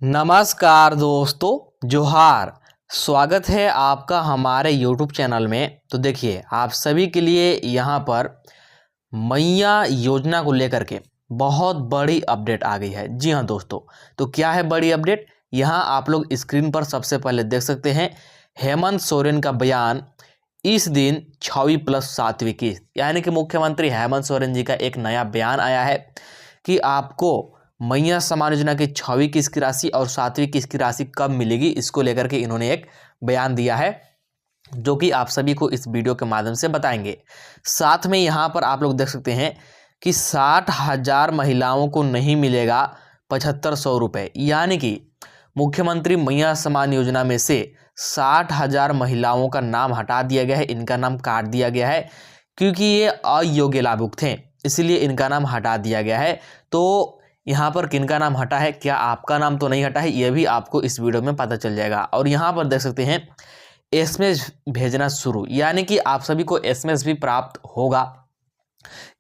नमस्कार दोस्तों, जोहार। स्वागत है आपका हमारे YouTube चैनल में। तो देखिए, आप सभी के लिए यहाँ पर मैया योजना को लेकर के बहुत बड़ी अपडेट आ गई है। जी हाँ दोस्तों, तो क्या है बड़ी अपडेट? यहाँ आप लोग स्क्रीन पर सबसे पहले देख सकते हैं हेमंत सोरेन का बयान। इस दिन 6वीं प्लस 7वीं किस्त, यानी कि मुख्यमंत्री हेमंत सोरेन जी का एक नया बयान आया है कि आपको मैया सम्मान योजना की 6वीं किस्त की राशि और 7वीं किस्त की राशि कब मिलेगी। इसको लेकर के इन्होंने एक बयान दिया है जो कि आप सभी को इस वीडियो के माध्यम से बताएंगे। साथ में यहाँ पर आप लोग देख सकते हैं कि 60,000 महिलाओं को नहीं मिलेगा 7,500 रुपये, यानी कि मुख्यमंत्री मैया सम्मान योजना में से 60,000 महिलाओं का नाम हटा दिया गया है, इनका नाम काट दिया गया है क्योंकि ये अयोग्य लाभुक थे, इसलिए इनका नाम हटा दिया गया है। तो यहाँ पर किनका नाम हटा है, क्या आपका नाम तो नहीं हटा है, ये भी आपको इस वीडियो में पता चल जाएगा। और यहाँ पर देख सकते हैं एसएमएस भेजना शुरू, यानी कि आप सभी को एसएमएस भी प्राप्त होगा।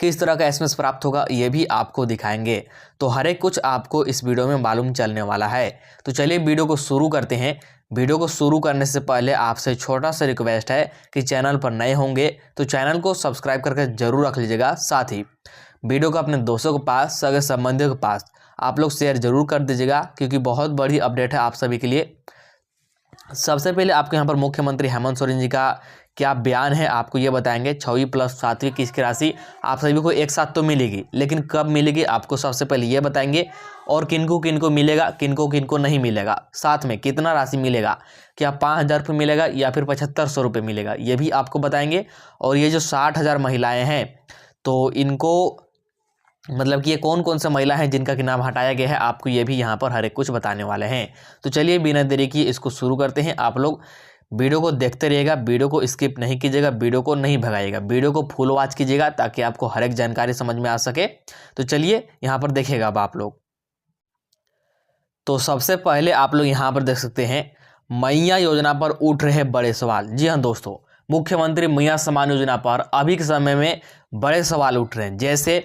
किस तरह का एसएमएस प्राप्त होगा ये भी आपको दिखाएंगे। तो हर एक कुछ आपको इस वीडियो में मालूम चलने वाला है। तो चलिए वीडियो को शुरू करते हैं। वीडियो को शुरू करने से पहले आपसे छोटा सा रिक्वेस्ट है कि चैनल पर नए होंगे तो चैनल को सब्सक्राइब करके जरूर रख लीजिएगा। साथ ही वीडियो को अपने दोस्तों के पास, सगे संबंधियों के पास आप लोग शेयर जरूर कर दीजिएगा क्योंकि बहुत बड़ी अपडेट है आप सभी के लिए। सबसे पहले आपको यहाँ पर मुख्यमंत्री हेमंत सोरेन जी का क्या बयान है आपको ये बताएंगे। 6वीं प्लस 7वीं किस्त की राशि आप सभी को एक साथ तो मिलेगी, लेकिन कब मिलेगी आपको सबसे पहले ये बताएंगे। और किनको किनको मिलेगा, किनको किनको नहीं मिलेगा, साथ में कितना राशि मिलेगा, क्या 5,000 रुपये मिलेगा या फिर 7,500 रुपये मिलेगा, ये भी आपको बताएंगे। और ये जो 60,000 महिलाएँ हैं तो इनको मतलब कि ये कौन कौन सा महिला है जिनका कि नाम हटाया गया है, आपको ये भी यहाँ पर हर एक कुछ बताने वाले हैं। तो चलिए बिना देरी किए इसको शुरू करते हैं। आप लोग वीडियो को देखते रहिएगा, वीडियो को स्किप नहीं कीजिएगा, वीडियो को नहीं भगाइएगा, वीडियो को फुल वॉच कीजिएगा ताकि आपको हर एक जानकारी समझ में आ सके। तो चलिए यहाँ पर देखिएगा अब आप लोग। तो सबसे पहले आप लोग यहाँ पर देख सकते हैं मैया योजना पर उठ रहे बड़े सवाल। जी हाँ दोस्तों, मुख्यमंत्री मैया सम्मान योजना पर अभी के समय में बड़े सवाल उठ रहे हैं। जैसे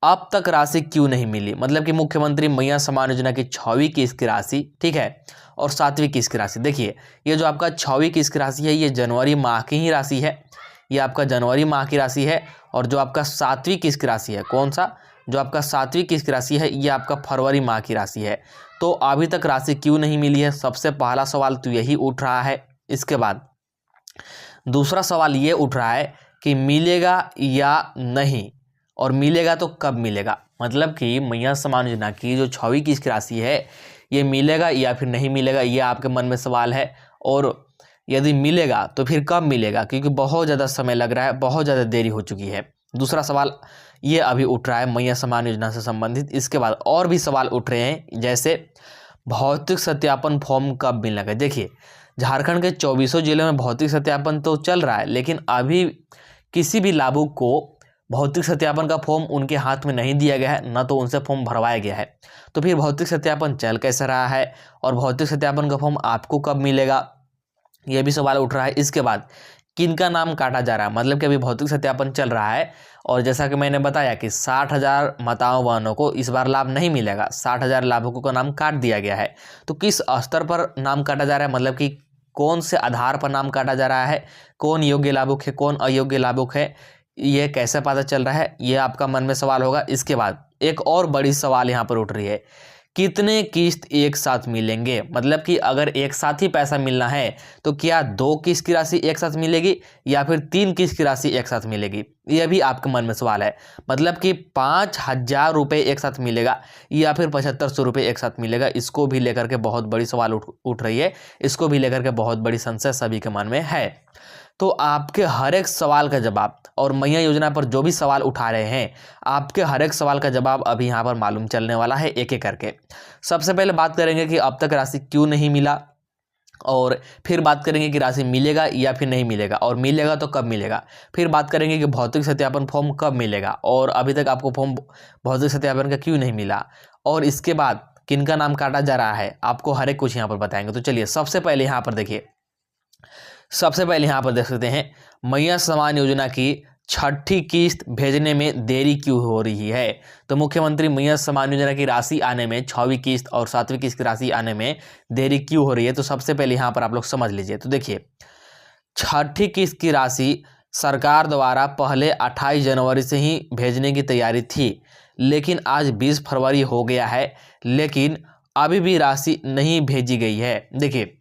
अब तक राशि क्यों नहीं मिली, मतलब कि मुख्यमंत्री मैया सम्मान योजना की 6वीं किस्त की राशि, ठीक है, और 7वीं किस्त की राशि। देखिए ये जो आपका 6वीं किस्त की राशि है ये जनवरी माह की ही राशि है, ये आपका जनवरी माह की राशि है। और जो आपका 7वीं किस्त की राशि है, कौन सा, जो आपका 7वीं किस्त की राशि है ये आपका फरवरी माह की राशि है। तो अभी तक राशि क्यों नहीं मिली है, सबसे पहला सवाल तो यही उठ रहा है। इसके बाद दूसरा सवाल ये उठ रहा है कि मिलेगा या नहीं, और मिलेगा तो कब मिलेगा, मतलब कि मैया सम्मान योजना की जो 6वीं किस्त की राशि है ये मिलेगा या फिर नहीं मिलेगा, ये आपके मन में सवाल है। और यदि मिलेगा तो फिर कब मिलेगा, क्योंकि बहुत ज़्यादा समय लग रहा है, बहुत ज़्यादा देरी हो चुकी है। दूसरा सवाल ये अभी उठ रहा है मैया सम्मान योजना से संबंधित। इसके बाद और भी सवाल उठ रहे हैं, जैसे भौतिक सत्यापन फॉर्म कब मिलेगा। देखिए झारखंड के 24 जिलों में भौतिक सत्यापन तो चल रहा है, लेकिन अभी किसी भी लाभुक को भौतिक सत्यापन का फॉर्म उनके हाथ में नहीं दिया गया है, न तो उनसे फॉर्म भरवाया गया है। तो फिर भौतिक सत्यापन चल कैसे रहा है और भौतिक सत्यापन का फॉर्म आपको कब मिलेगा, यह भी सवाल उठ रहा है। इसके बाद किनका नाम काटा जा रहा है, मतलब कि अभी भौतिक सत्यापन चल रहा है और जैसा कि मैंने बताया कि 60,000 माताओं बहनों को इस बार लाभ नहीं मिलेगा, 60,000 लाभुकों का नाम काट दिया गया है। तो किस स्तर पर नाम काटा जा रहा है, मतलब कि कौन से आधार पर नाम काटा जा रहा है, कौन योग्य लाभुक है, कौन अयोग्य लाभुक है, ये कैसे पता चल रहा है, ये आपका मन में सवाल होगा। इसके बाद एक और बड़ी सवाल यहाँ पर उठ रही है, कितने किस्त एक साथ मिलेंगे, मतलब कि अगर एक साथ ही पैसा मिलना है तो क्या 2 किस्त की राशि एक साथ मिलेगी या फिर 3 किस्त की राशि एक साथ मिलेगी, यह भी आपके मन में सवाल है। मतलब कि 5,000 रुपये एक साथ मिलेगा या फिर 7,500 रुपये एक साथ मिलेगा, इसको भी लेकर के बहुत बड़ी सवाल उठ रही है, इसको भी लेकर के बहुत बड़ी संशय सभी के मन में है। तो आपके हर एक सवाल का जवाब, और मैया योजना पर जो भी सवाल उठा रहे हैं, आपके हर एक सवाल का जवाब अभी यहाँ पर मालूम चलने वाला है एक एक करके। सबसे पहले बात करेंगे कि अब तक राशि क्यों नहीं मिला, और फिर बात करेंगे कि राशि मिलेगा या फिर नहीं मिलेगा, और मिलेगा तो कब मिलेगा। फिर बात करेंगे कि भौतिक सत्यापन फॉर्म कब मिलेगा और अभी तक आपको फॉर्म भौतिक सत्यापन का क्यों नहीं मिला, और इसके बाद किनका नाम काटा जा रहा है, आपको हर एक कुछ यहाँ पर बताएंगे। तो चलिए सबसे पहले यहाँ पर देखिए, सबसे पहले यहाँ पर देख सकते हैं मैया सम्मान योजना की छठी किस्त भेजने में देरी क्यों हो रही है? तो मुख्यमंत्री मैया सम्मान योजना की राशि आने में 6वीं किस्त और 7वीं किस्त की राशि आने में देरी क्यों हो रही है? तो सबसे पहले यहाँ पर आप लोग समझ लीजिए। तो देखिए, छठी किस्त की राशि सरकार द्वारा पहले 28 जनवरी से ही भेजने की तैयारी थी, लेकिन आज 20 फरवरी हो गया है, लेकिन अभी भी राशि नहीं भेजी गई है। देखिए,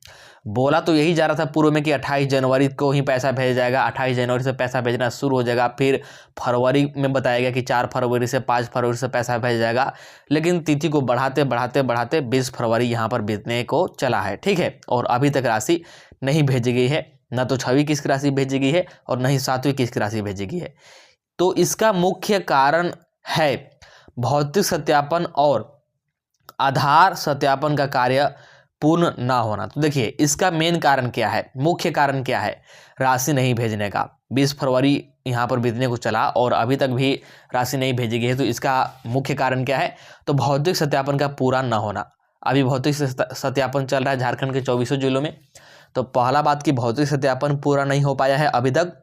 बोला तो यही जा रहा था पूर्व में कि 28 जनवरी को ही पैसा भेजा जाएगा, 28 जनवरी से पैसा भेजना शुरू हो जाएगा, फिर फरवरी में बताया गया कि 4 फरवरी से 5 फरवरी से पैसा भेजा जाएगा, लेकिन तिथि को बढ़ाते बढ़ाते बढ़ाते 20 फरवरी यहाँ पर बीतने को चला है। ठीक है, और अभी तक राशि नहीं भेजी गई है, ना तो 6वीं किस्त की राशि भेजी गई है और न ही 7वीं किस्त की राशि भेजी गई है। तो इसका मुख्य कारण है भौतिक सत्यापन और आधार सत्यापन का कार्य पूर्ण ना होना। तो देखिए, इसका मेन कारण क्या है, मुख्य कारण क्या है राशि नहीं भेजने का? 20 फरवरी यहाँ पर बीतने को चला और अभी तक भी राशि नहीं भेजी गई है, तो इसका मुख्य कारण क्या है? तो भौतिक सत्यापन का पूरा ना होना। अभी भौतिक सत्यापन चल रहा है झारखंड के 24 जिलों में। तो पहला बात कि भौतिक सत्यापन पूरा नहीं हो पाया है अभी तक,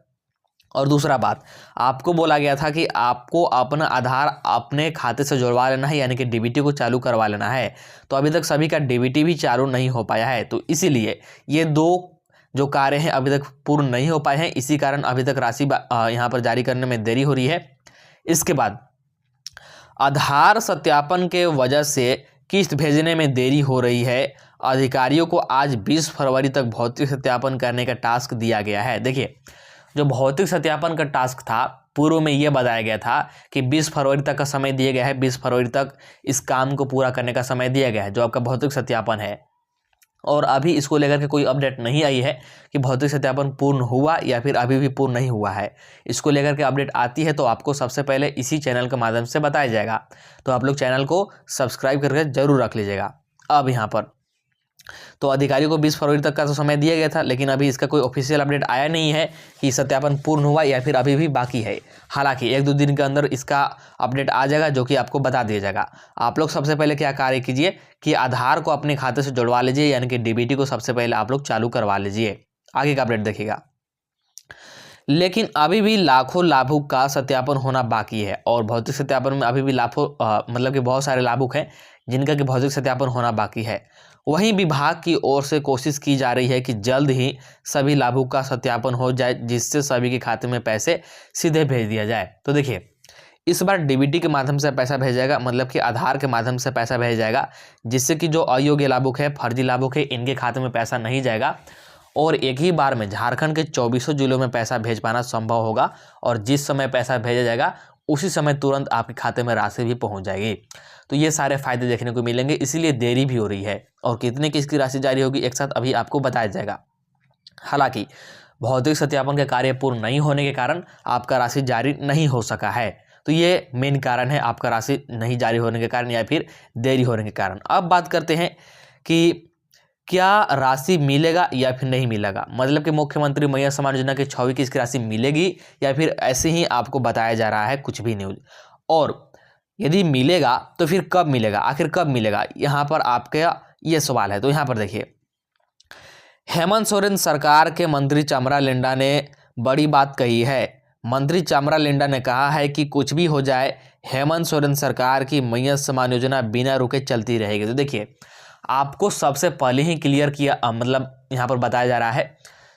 और दूसरा बात, आपको बोला गया था कि आपको अपना आधार अपने खाते से जुड़वा लेना है, यानी कि डीबीटी को चालू करवा लेना है। तो अभी तक सभी का डीबीटी भी चालू नहीं हो पाया है, तो इसीलिए ये दो जो कार्य हैं अभी तक पूर्ण नहीं हो पाए हैं, इसी कारण अभी तक राशि यहाँ पर जारी करने में देरी हो रही है। इसके बाद आधार सत्यापन के वजह से किस्त भेजने में देरी हो रही है। अधिकारियों को आज 20 फरवरी तक भौतिक सत्यापन करने का टास्क दिया गया है। देखिए, जो भौतिक सत्यापन का टास्क था पूर्व में यह बताया गया था कि 20 फरवरी तक का समय दिया गया है, 20 फरवरी तक इस काम को पूरा करने का समय दिया गया है जो आपका भौतिक सत्यापन है। और अभी इसको लेकर के कोई अपडेट नहीं आई है कि भौतिक सत्यापन पूर्ण हुआ या फिर अभी भी पूर्ण नहीं हुआ है। इसको लेकर के अपडेट आती है तो आपको सबसे पहले इसी चैनल के माध्यम से बताया जाएगा, तो आप लोग चैनल को सब्सक्राइब करके जरूर रख लीजिएगा। अब यहाँ पर तो अधिकारियों को 20 फरवरी तक का तो समय दिया गया था, लेकिन अभी इसका कोई ऑफिशियल अपडेट आया नहीं है कि सत्यापन पूर्ण हुआ या फिर अभी भी बाकी है। हालांकि 1-2 दिन के अंदर इसका अपडेट आ जाएगा जो कि आपको बता दिया जाएगा। आप लोग सबसे पहले क्या कार्य कीजिए कि आधार को अपने खाते से जुड़वा लीजिए, यानी कि डीबीटी को सबसे पहले आप लोग चालू करवा लीजिए। आगे का अपडेट देखिएगा। लेकिन अभी भी लाखों लाभुक का सत्यापन होना बाकी है, और भौतिक सत्यापन में अभी भी लाखों मतलब कि बहुत सारे लाभुक हैं जिनका कि भौतिक सत्यापन होना बाकी है। वहीं विभाग की ओर से कोशिश की जा रही है कि जल्द ही सभी लाभुक का सत्यापन हो जाए, जिससे सभी के खाते में पैसे सीधे भेज दिया जाए। तो देखिए, इस बार डीबीटी के माध्यम से पैसा भेजा जाएगा, मतलब कि आधार के माध्यम से पैसा भेजा जाएगा, जिससे कि जो अयोग्य लाभुक है, फर्जी लाभुक है, इनके खाते में पैसा नहीं जाएगा और एक ही बार में झारखंड के 24 जिलों में पैसा भेज पाना संभव होगा। और जिस समय पैसा भेजा जाएगा उसी समय तुरंत आपके खाते में राशि भी पहुंच जाएगी। तो ये सारे फायदे देखने को मिलेंगे, इसीलिए देरी भी हो रही है। और कितने किसकी राशि जारी होगी एक साथ अभी आपको बताया जाएगा। हालांकि भौतिक सत्यापन का कार्य पूर्ण नहीं होने के कारण आपका राशि जारी नहीं हो सका है, तो ये मेन कारण है आपका राशि नहीं जारी होने के कारण या फिर देरी होने के कारण। अब बात करते हैं कि क्या राशि मिलेगा या फिर नहीं मिलेगा, मतलब कि मुख्यमंत्री मैया सम्मान योजना की 6वीं किस्त की राशि मिलेगी या फिर ऐसे ही आपको बताया जा रहा है कुछ भी न्यूज। और यदि मिलेगा तो फिर कब मिलेगा, आखिर कब मिलेगा, यहाँ पर आपके ये सवाल है। तो यहाँ पर देखिए, हेमंत सोरेन सरकार के मंत्री चामरा लिंडा ने बड़ी बात कही है। मंत्री चामरा लिंडा ने कहा है कि कुछ भी हो जाए, हेमंत सोरेन सरकार की मैया सम्मान योजना बिना रुके चलती रहेगी। तो देखिए, आपको सबसे पहले ही क्लियर किया, मतलब यहाँ पर बताया जा रहा है,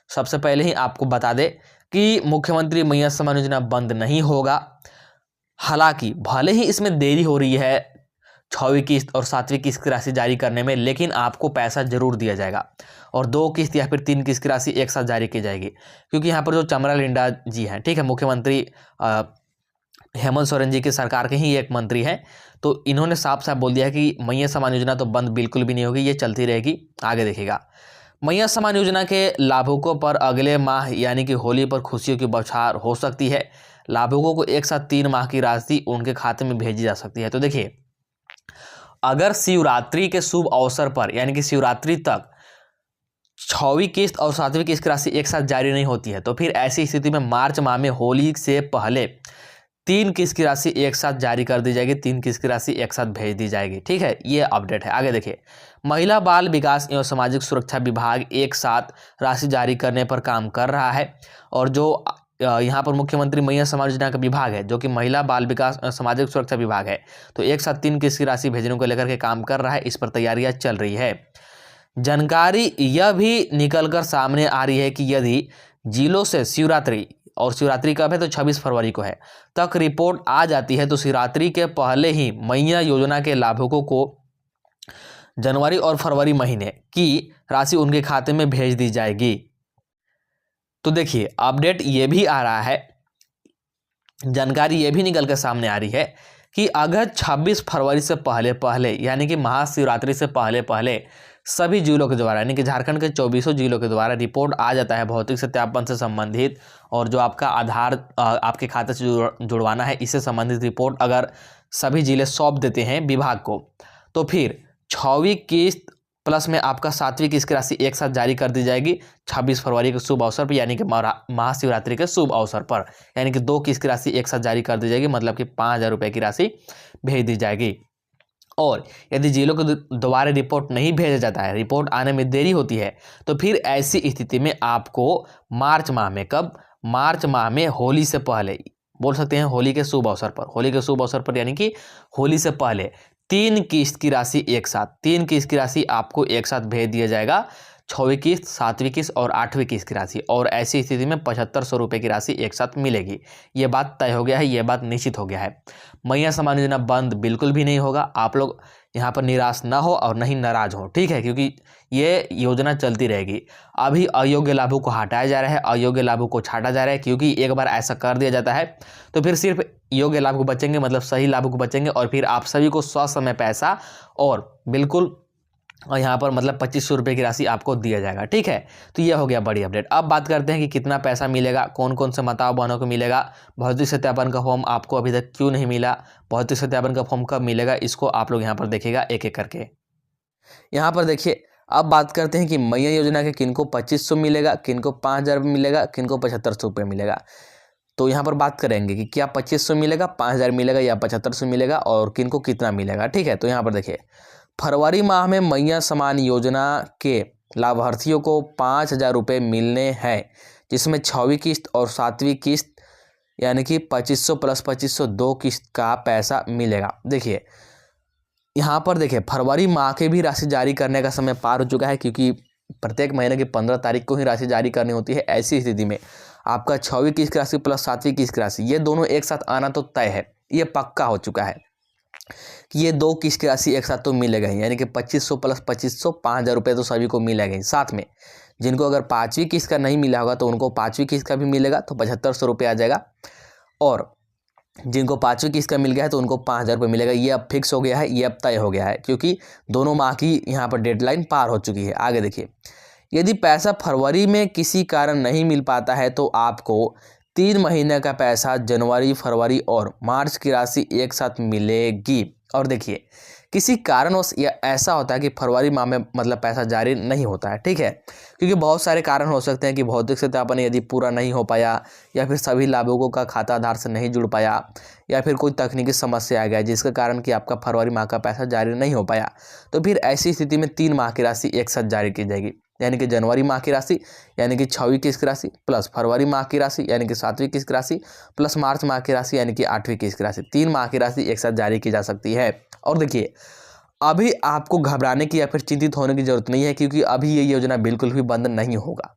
सबसे पहले ही आपको बता दे कि मुख्यमंत्री मैया सम्मान योजना बंद नहीं होगा। हालांकि भले ही इसमें देरी हो रही है 6वीं किस्त और 7वीं किस्त की राशि जारी करने में, लेकिन आपको पैसा जरूर दिया जाएगा और 2 किस्त या फिर 3 किस्त की राशि एक साथ जारी की जाएगी। क्योंकि यहाँ पर जो चामरा लिंडा जी हैं, ठीक है, मुख्यमंत्री हेमंत सोरेन जी की सरकार के ही एक मंत्री हैं, तो इन्होंने साफ साफ बोल दिया है कि मैया सम्मान योजना तो बंद बिल्कुल भी नहीं होगी, ये चलती रहेगी। आगे देखिएगा, मैया सम्मान योजना के लाभुकों पर अगले माह यानी कि होली पर खुशियों की बौछार हो सकती है। लाभुकों को एक साथ 3 माह की राशि उनके खाते में भेजी जा सकती है। तो देखिए, अगर शिवरात्रि के शुभ अवसर पर यानी कि शिवरात्रि तक 6वीं किस्त और 7वीं किस्त की राशि एक साथ जारी नहीं होती है, तो फिर ऐसी स्थिति में मार्च माह में होली से पहले 3 किस्त की राशि एक साथ जारी कर दी जाएगी, 3 किस्त की राशि एक साथ भेज दी जाएगी। ठीक है, ये अपडेट है। आगे देखिए, महिला बाल विकास एवं सामाजिक सुरक्षा विभाग एक साथ राशि जारी करने पर काम कर रहा है, और जो यहाँ पर मुख्यमंत्री मैया समाज योजना का विभाग है जो कि महिला बाल विकास सामाजिक सुरक्षा विभाग है, तो एक साथ 3 किस्त की राशि भेजने को लेकर के काम कर रहा है। इस पर तैयारियां चल रही है। जानकारी यह भी निकलकर सामने आ रही है कि यदि जिलों से शिवरात्रि, और शिवरात्रि कब है तो 26 फरवरी को है, तक रिपोर्ट आ जाती है तो शिवरात्रि के पहले ही मैया योजना के लाभुकों को जनवरी और फरवरी महीने की राशि उनके खाते में भेज दी जाएगी। तो देखिए अपडेट ये भी आ रहा है, जानकारी ये भी निकल कर सामने आ रही है कि अगर 26 फरवरी से पहले यानी कि महाशिवरात्रि से पहले सभी जिलों के द्वारा, यानी कि झारखंड के 24 जिलों के द्वारा रिपोर्ट आ जाता है भौतिक सत्यापन से संबंधित, और जो आपका आधार आपके खाते से जुड़वाना है इससे संबंधित रिपोर्ट अगर सभी जिले सौंप देते हैं विभाग को, तो फिर 6वीं किस्त प्लस में आपका 7वीं किस्त की राशि एक साथ जारी कर दी जाएगी 26 फरवरी के शुभ अवसर पर, यानी कि महाशिवरात्रि के शुभ अवसर पर, यानी कि 2 किस्त की राशि एक साथ जारी कर दी जाएगी, मतलब कि 5,000 रुपये की राशि भेज दी जाएगी। और यदि जिलों को दोबारा रिपोर्ट नहीं भेजा जाता है, रिपोर्ट आने में देरी होती है, तो फिर ऐसी स्थिति में आपको मार्च माह में, कब, मार्च माह में होली से पहले, बोल सकते हैं होली के शुभ अवसर पर, होली के शुभ अवसर पर यानी कि होली से पहले 3 किस्त की राशि एक साथ, 3 किस्त की राशि आपको एक साथ भेज दिया जाएगा, 6वीं किस्त, 7वीं किस्त और 8वीं किस्त की राशि, और ऐसी स्थिति में 7500 रुपये की राशि एक साथ मिलेगी। ये बात तय हो गया है, ये बात निश्चित हो गया है। मैया समाज योजना बंद बिल्कुल भी नहीं होगा। आप लोग यहाँ पर निराश ना हो और नहीं नाराज हो, ठीक है, क्योंकि ये योजना चलती रहेगी। अभी अयोग्य लाभों को हटाया जा रहा है, अयोग्य लाभों को छाटा जा रहा है, क्योंकि एक बार ऐसा कर दिया जाता है तो फिर सिर्फ योग्य लाभ को बचेंगे, मतलब सही लाभ को बचेंगे, और फिर आप सभी को ससमय पैसा और बिल्कुल यहाँ पर मतलब 2500 रुपये की राशि आपको दिया जाएगा, ठीक है। तो ये हो गया बड़ी अपडेट। अब बात करते हैं कि कितना पैसा मिलेगा, कौन कौन से माताओं बहनों को मिलेगा, भौतिक सत्यापन का फॉर्म आपको अभी तक क्यों नहीं मिला, भौतिक सत्यापन का फॉर्म कब मिलेगा, इसको आप लोग यहाँ पर देखिएगा एक एक करके। यहाँ पर देखिए अब बात करते हैं कि मैया योजना के किनको 2500 मिलेगा, किनको 5000 मिलेगा, किनको 7500 रुपये मिलेगा। तो यहाँ पर बात करेंगे कि क्या 2500 मिलेगा, 5000 मिलेगा या 7500 मिलेगा और किनको कितना मिलेगा, ठीक है। तो यहाँ पर देखिए फरवरी माह में मैया समान योजना के लाभार्थियों को 5000 रुपये मिलने हैं, जिसमें 6वीं किस्त और 7वीं किस्त यानी कि 2500 प्लस 2500 2 किस्त का पैसा मिलेगा। देखिए यहाँ पर देखिए फरवरी माह के भी राशि जारी करने का समय पार हो चुका है, क्योंकि प्रत्येक महीने की 15 तारीख को ही राशि जारी करनी होती है। ऐसी स्थिति में आपका 6वीं किस्त की राशि प्लस 7वीं किस्त की राशि, ये दोनों एक साथ आना तो तय है, ये पक्का हो चुका है कि ये 2 किस्त की राशि एक साथ तो मिलेगा ही, यानी कि 2500 प्लस 2500 5000 रुपये तो सभी को मिलेगा ही। साथ में जिनको अगर 5वीं किस्त का नहीं मिला होगा तो उनको 5वीं किस्त का भी मिलेगा, तो 7500 रुपये आ जाएगा, और जिनको 5वीं किस्त का मिल गया है तो उनको 5000 रुपये मिलेगा। ये अब फिक्स हो गया है, ये अब तय हो गया है, क्योंकि दोनों माह की यहाँ पर डेडलाइन पार हो चुकी है। आगे देखिए यदि पैसा फरवरी में किसी कारण नहीं मिल पाता है तो आपको 3 महीने का पैसा जनवरी, फरवरी और मार्च की राशि एक साथ मिलेगी। और देखिए किसी कारणवश यह ऐसा होता है कि फरवरी माह में मतलब पैसा जारी नहीं होता है, ठीक है, क्योंकि बहुत सारे कारण हो सकते हैं कि भौतिक सत्यापन यदि पूरा नहीं हो पाया, या फिर सभी लाभुकों का खाता आधार से नहीं जुड़ पाया, या फिर कोई तकनीकी समस्या आ गया जिसके कारण कि आपका फरवरी माह का पैसा जारी नहीं हो पाया, तो फिर ऐसी स्थिति में 3 माह की राशि एक साथ जारी की जाएगी, यानी कि जनवरी माह की राशि यानी कि 6वीं किस्त की राशि प्लस फरवरी माह की राशि यानी कि 7वीं किस्त की राशि प्लस मार्च माह की राशि यानी कि 8वीं किस्त की राशि, 3 माह की राशि एक साथ जारी की जा सकती है। और देखिए अभी आपको घबराने की या फिर चिंतित होने की जरूरत नहीं है, क्योंकि अभी ये योजना बिल्कुल भी बंद नहीं होगा।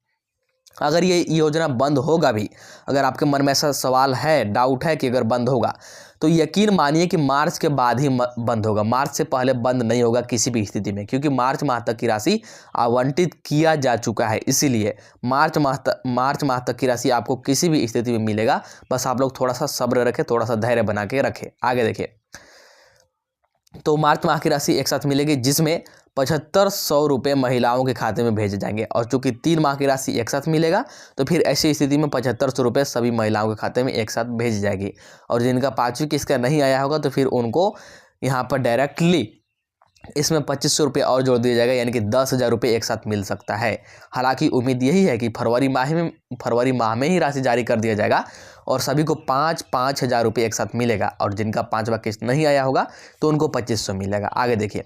अगर ये योजना बंद होगा भी, अगर आपके मन में ऐसा सवाल है, डाउट है कि अगर बंद होगा, तो यकीन मानिए कि मार्च के बाद ही बंद होगा, मार्च से पहले बंद नहीं होगा किसी भी स्थिति में, क्योंकि मार्च माह तक की राशि आवंटित किया जा चुका है। इसीलिए मार्च माह तक की राशि आपको किसी भी स्थिति में मिलेगा। बस आप लोग थोड़ा सा सब्र रखें, थोड़ा सा धैर्य बना के रखें। आगे देखिए तो मार्च माह की राशि एक साथ मिलेगी, जिसमें 7500 रुपये महिलाओं के खाते में भेजे जाएंगे, और चूंकि 3 माह की राशि एक साथ मिलेगा तो फिर ऐसी स्थिति में 7500 रुपये सभी महिलाओं के खाते में एक साथ भेजी जाएगी। और जिनका 5वीं किस्त का नहीं आया होगा तो फिर उनको यहाँ पर डायरेक्टली इसमें 2500 रुपये और जोड़ दिया जाएगा, यानी कि 10,000 रुपये एक साथ मिल सकता है। हालांकि उम्मीद यही है कि फरवरी माह में ही राशि जारी कर दिया जाएगा और सभी को 5,000 रुपये एक साथ मिलेगा, और जिनका 5वां किस्त नहीं आया होगा तो उनको 2500 मिलेगा। आगे देखिए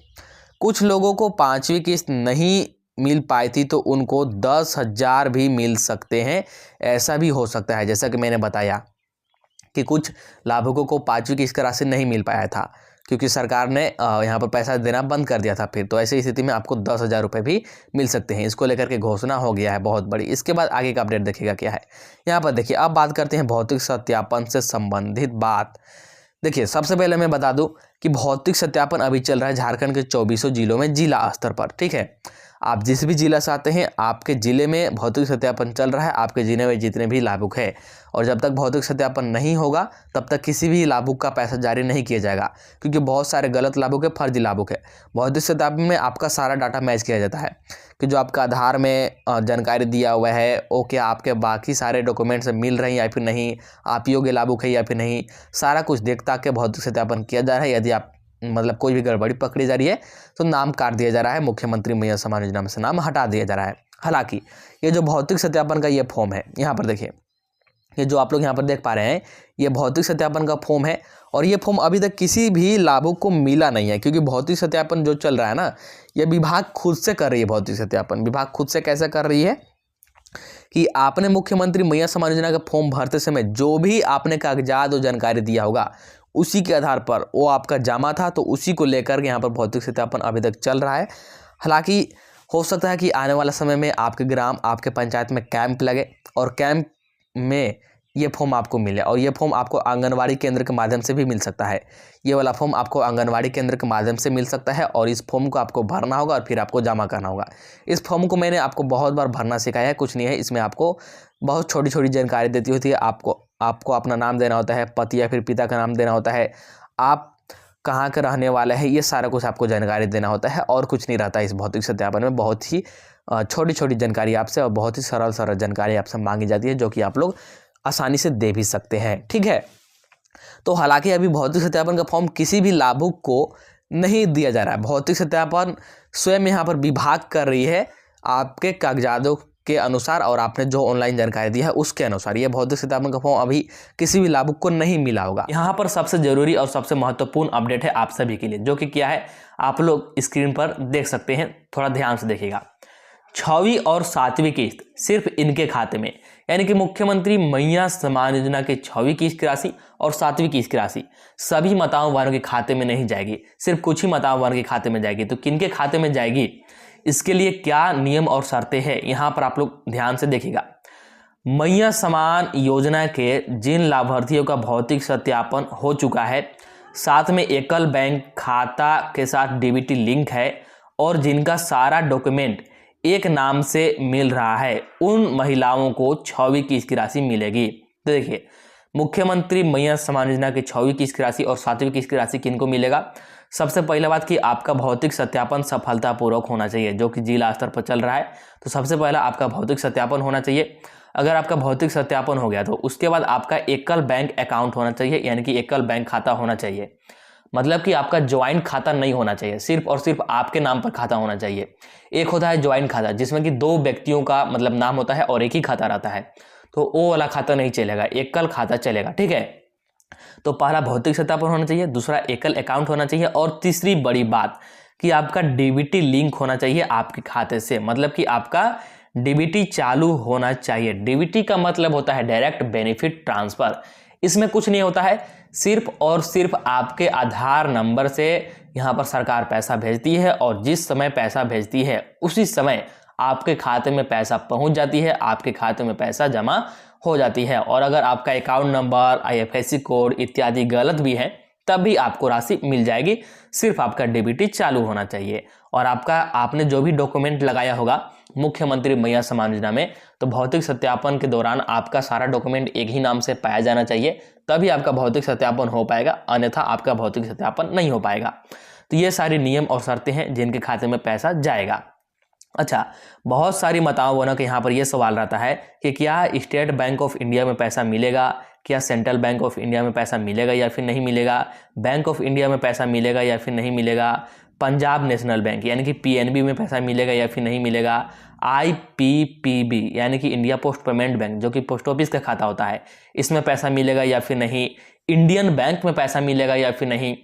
कुछ लोगों को 5वीं किस्त नहीं मिल पाई थी तो उनको 10,000 भी मिल सकते हैं। ऐसा भी हो सकता है, जैसा कि मैंने बताया कि कुछ लाभुकों को 5वीं किस्त का राशि नहीं मिल पाया था क्योंकि सरकार ने यहाँ पर पैसा देना बंद कर दिया था फिर। तो ऐसी स्थिति में आपको 10,000 रुपये भी मिल सकते हैं। इसको लेकर के घोषणा हो गया है बहुत बड़ी। इसके बाद आगे का अपडेट देखिएगा क्या है। यहाँ पर देखिए, अब बात करते हैं भौतिक सत्यापन से संबंधित बात। देखिए, सबसे पहले मैं बता दूं कि भौतिक सत्यापन अभी चल रहा है झारखंड के 24 जिलों में जिला स्तर पर। ठीक है, आप जिस भी जिला से आते हैं आपके ज़िले में भौतिक सत्यापन चल रहा है, आपके ज़िले में जितने भी लाभुक है। और जब तक भौतिक सत्यापन नहीं होगा तब तक किसी भी लाभुक का पैसा जारी नहीं किया जाएगा, क्योंकि बहुत सारे गलत लाभुक है, फर्जी लाभुक है। भौतिक सत्यापन में आपका सारा डाटा मैच किया जाता है कि जो आपका आधार में जानकारी दिया हुआ है वो क्या आपके बाकी सारे डॉक्यूमेंट्स मिल रहे हैं या फिर नहीं, आप योग्य लाभुक है या फिर नहीं, सारा कुछ देखता के भौतिक सत्यापन किया जा रहा है। यदि आप मतलब कोई भी गड़बड़ी पकड़ी जा रही है तो नाम काट दिया जा रहा है, मुख्यमंत्री मैया सम्मान योजना में से नाम हटा दिया जा रहा है। हालांकि ये जो भौतिक सत्यापन का ये फॉर्म है, यहाँ पर देखिए, ये जो आप लोग यहाँ पर देख पा रहे हैं ये भौतिक सत्यापन का फॉर्म है। और ये फॉर्म अभी तक किसी भी लाभुक को मिला नहीं है, क्योंकि भौतिक सत्यापन जो चल रहा है ना, ये विभाग खुद से कर रही है। भौतिक सत्यापन विभाग खुद से कैसे कर रही है कि आपने मुख्यमंत्री मैया सम्मान योजना का फॉर्म भरते समय जो भी आपने कागजात और जानकारी दिया होगा उसी के आधार पर वो आपका जमा था, तो उसी को लेकर के यहाँ पर भौतिक सत्यापन अभी तक चल रहा है। हालांकि हो सकता है कि आने वाला समय में आपके ग्राम, आपके पंचायत में कैंप लगे और कैंप में ये फॉर्म आपको मिले, और ये फॉर्म आपको आंगनवाड़ी केंद्र के माध्यम से भी मिल सकता है। ये वाला फॉर्म आपको आंगनवाड़ी केंद्र के माध्यम से मिल सकता है और इस फॉर्म को आपको भरना होगा और फिर आपको जमा करना होगा। इस फॉर्म को मैंने आपको बहुत बार भरना सिखाया है, कुछ नहीं है इसमें। आपको बहुत छोटी छोटी जानकारी देती होती है। आपको अपना नाम देना होता है, पति या फिर पिता का नाम देना होता है, आप कहाँ के रहने वाले हैं, ये सारा कुछ आपको जानकारी देना होता है और कुछ नहीं रहता है इस भौतिक सत्यापन में। बहुत ही छोटी छोटी जानकारी आपसे और बहुत ही सरल सरल जानकारी आपसे मांगी जाती है, जो कि आप लोग आसानी से दे भी सकते हैं। ठीक है, तो हालांकि अभी भौतिक सत्यापन का फॉर्म किसी भी लाभुक को नहीं दिया जा रहा है। भौतिक सत्यापन स्वयं यहाँ पर विभाग कर रही है आपके कागजातों के अनुसार और आपने जो ऑनलाइन जानकारी दी है उसके अनुसार। ये भौतिक सत्यापन का फॉर्म अभी किसी भी लाभुक को नहीं मिला होगा। यहाँ पर सबसे जरूरी और सबसे महत्वपूर्ण अपडेट है आप सभी के लिए, जो कि क्या है आप लोग स्क्रीन पर देख सकते हैं, थोड़ा ध्यान से देखिएगा। 6वीं और 7वीं किस्त सिर्फ इनके खाते में, यानी कि मुख्यमंत्री मैया सम्मान योजना की 6वीं किस्त की राशि और 7वीं किस्त की राशि सभी माताओं बहनों के खाते में नहीं जाएगी, सिर्फ कुछ ही माताओं बहनों के खाते में जाएगी। तो किनके खाते में जाएगी, इसके लिए क्या नियम और शर्तें हैं, यहाँ पर आप लोग ध्यान से देखिएगा। मैया सम्मान योजना के जिन लाभार्थियों का भौतिक सत्यापन हो चुका है, साथ में एकल बैंक खाता के साथ डीबीटी लिंक है और जिनका सारा डॉक्यूमेंट एक नाम से मिल रहा है, उन महिलाओं को 6वीं किस्त की राशि मिलेगी। तो देखिए, मुख्यमंत्री मैया सम्मान योजना की 6वीं किस्त की राशि और 7वीं किस्त की राशि किनको मिलेगा। सबसे पहला बात कि आपका भौतिक सत्यापन सफलतापूर्वक होना चाहिए, जो कि जिला स्तर पर चल रहा है। तो सबसे पहला आपका भौतिक सत्यापन होना चाहिए। अगर आपका भौतिक सत्यापन हो गया तो उसके बाद आपका एकल बैंक अकाउंट होना चाहिए, यानी कि एकल बैंक खाता होना चाहिए। मतलब कि आपका ज्वाइंट खाता नहीं होना चाहिए, सिर्फ और सिर्फ आपके नाम पर खाता होना चाहिए। एक होता है ज्वाइंट खाता जिसमें कि 2 व्यक्तियों का मतलब नाम होता है और एक ही खाता रहता है, तो वो वाला खाता नहीं चलेगा, एकल खाता चलेगा। ठीक है, तो पहला भौतिक सत्यापन होना चाहिए, दूसरा एकल अकाउंट होना चाहिए और तीसरी बड़ी बात कि आपका डीबीटी लिंक होना चाहिए आपके खाते से, मतलब कि आपका डीबीटी चालू होना चाहिए। डीबीटी का मतलब होता है डायरेक्ट बेनिफिट ट्रांसफर। इसमें कुछ नहीं होता है, सिर्फ और सिर्फ आपके आधार नंबर से यहाँ पर सरकार पैसा भेजती है और जिस समय पैसा भेजती है उसी समय आपके खाते में पैसा पहुँच जाती है, आपके खाते में पैसा जमा हो जाती है। और अगर आपका अकाउंट नंबर, IFSC कोड इत्यादि गलत भी है तब भी आपको राशि मिल जाएगी, सिर्फ आपका डीबीटी चालू होना चाहिए। और आपने जो भी डॉक्यूमेंट लगाया होगा मुख्यमंत्री मैया सम्मान योजना में, तो भौतिक सत्यापन के दौरान आपका सारा डॉक्यूमेंट एक ही नाम से पाया जाना चाहिए, तभी आपका भौतिक सत्यापन हो पाएगा, अन्यथा आपका भौतिक सत्यापन नहीं हो पाएगा। तो ये सारे नियम और शर्तें हैं जिनके खाते में पैसा जाएगा। अच्छा, बहुत सारी माताओं बहनों के यहाँ पर यह सवाल रहता है कि क्या स्टेट बैंक ऑफ इंडिया में पैसा मिलेगा, क्या सेंट्रल बैंक ऑफ इंडिया में पैसा मिलेगा या फिर नहीं मिलेगा, बैंक ऑफ इंडिया में पैसा मिलेगा या फिर नहीं मिलेगा, पंजाब नेशनल बैंक यानी कि PNB में पैसा मिलेगा या फिर नहीं मिलेगा, IPPB यानी कि इंडिया पोस्ट पेमेंट बैंक जो कि पोस्ट ऑफिस का खाता होता है, इसमें पैसा मिलेगा या फिर नहीं, इंडियन बैंक में पैसा मिलेगा या फिर नहीं।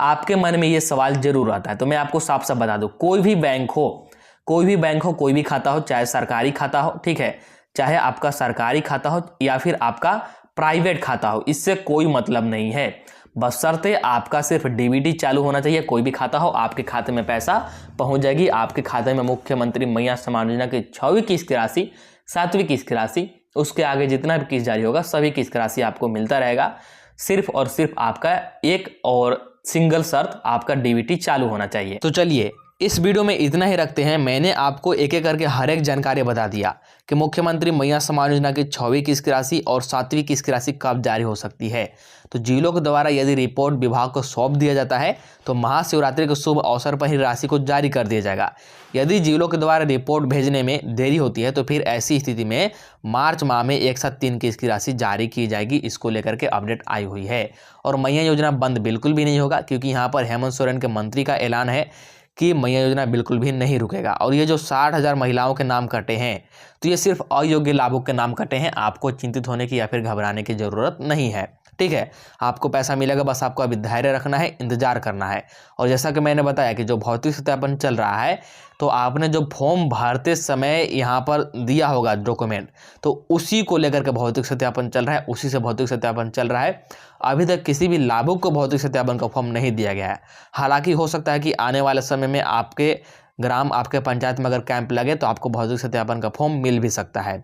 आपके मन में ये सवाल जरूर आता है, तो मैं आपको साफ साफ बता दूं, कोई भी बैंक हो, कोई भी बैंक हो, कोई भी खाता हो, चाहे सरकारी खाता हो, ठीक है, चाहे आपका सरकारी खाता हो या फिर आपका प्राइवेट खाता हो, इससे कोई मतलब नहीं है। बशर्ते आपका सिर्फ डीबीटी चालू होना चाहिए। कोई भी खाता हो, आपके खाते में पैसा पहुंच जाएगी। आपके खाते में मुख्यमंत्री मैया सम्मान योजना की 6वीं किस्त की राशि, 7वीं किस्त की राशि, उसके आगे जितना भी किस्त जारी होगा सभी किस्त की राशि आपको मिलता रहेगा। सिर्फ और सिर्फ आपका एक और सिंगल शर्त, आपका डीबीटी चालू होना चाहिए। तो चलिए इस वीडियो में इतना ही रखते हैं। मैंने आपको एक एक करके हर एक जानकारी बता दिया कि मुख्यमंत्री मैया सम्मान योजना की 6वीं किस्त की राशि और 7वीं किस्त की राशि कब जारी हो सकती है। तो जिलों के द्वारा यदि रिपोर्ट विभाग को सौंप दिया जाता है तो महाशिवरात्रि के शुभ अवसर पर ही राशि को जारी कर दिया जाएगा। यदि जिलों के द्वारा रिपोर्ट भेजने में देरी होती है तो फिर ऐसी स्थिति में मार्च माह में एक साथ 3 किस्त की राशि जारी की जाएगी। इसको लेकर के अपडेट आई हुई है। और मैया योजना बंद बिल्कुल भी नहीं होगा, क्योंकि यहाँ पर हेमंत सोरेन के मंत्री का ऐलान है कि मैया योजना बिल्कुल भी नहीं रुकेगा। और ये जो 60,000 महिलाओं के नाम कटे हैं तो ये सिर्फ अयोग्य लाभुक के नाम कटे हैं। आपको चिंतित होने की या फिर घबराने की जरूरत नहीं है, ठीक है। आपको पैसा मिलेगा, बस आपको अभी धैर्य रखना है, इंतजार करना है। और जैसा कि मैंने बताया कि जो भौतिक सत्यापन चल रहा है, तो आपने जो फॉर्म भरते समय यहाँ पर दिया होगा डॉक्यूमेंट, तो उसी को लेकर के भौतिक सत्यापन चल रहा है, उसी से भौतिक सत्यापन चल रहा है। अभी तक किसी भी लाभुक को भौतिक सत्यापन का फॉर्म नहीं दिया गया है। हालांकि हो सकता है कि आने वाले समय में आपके ग्राम, आपके पंचायत में अगर कैंप लगे तो आपको भौतिक सत्यापन का फॉर्म मिल भी सकता है।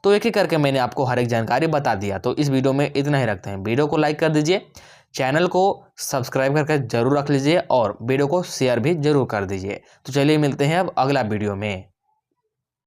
तो एक एक करके मैंने आपको हर एक जानकारी बता दिया। तो इस वीडियो में इतना ही रखते हैं। वीडियो को लाइक कर दीजिए, चैनल को सब्सक्राइब करके जरूर रख लीजिए और वीडियो को शेयर भी जरूर कर दीजिए। तो चलिए मिलते हैं अब अगला वीडियो में।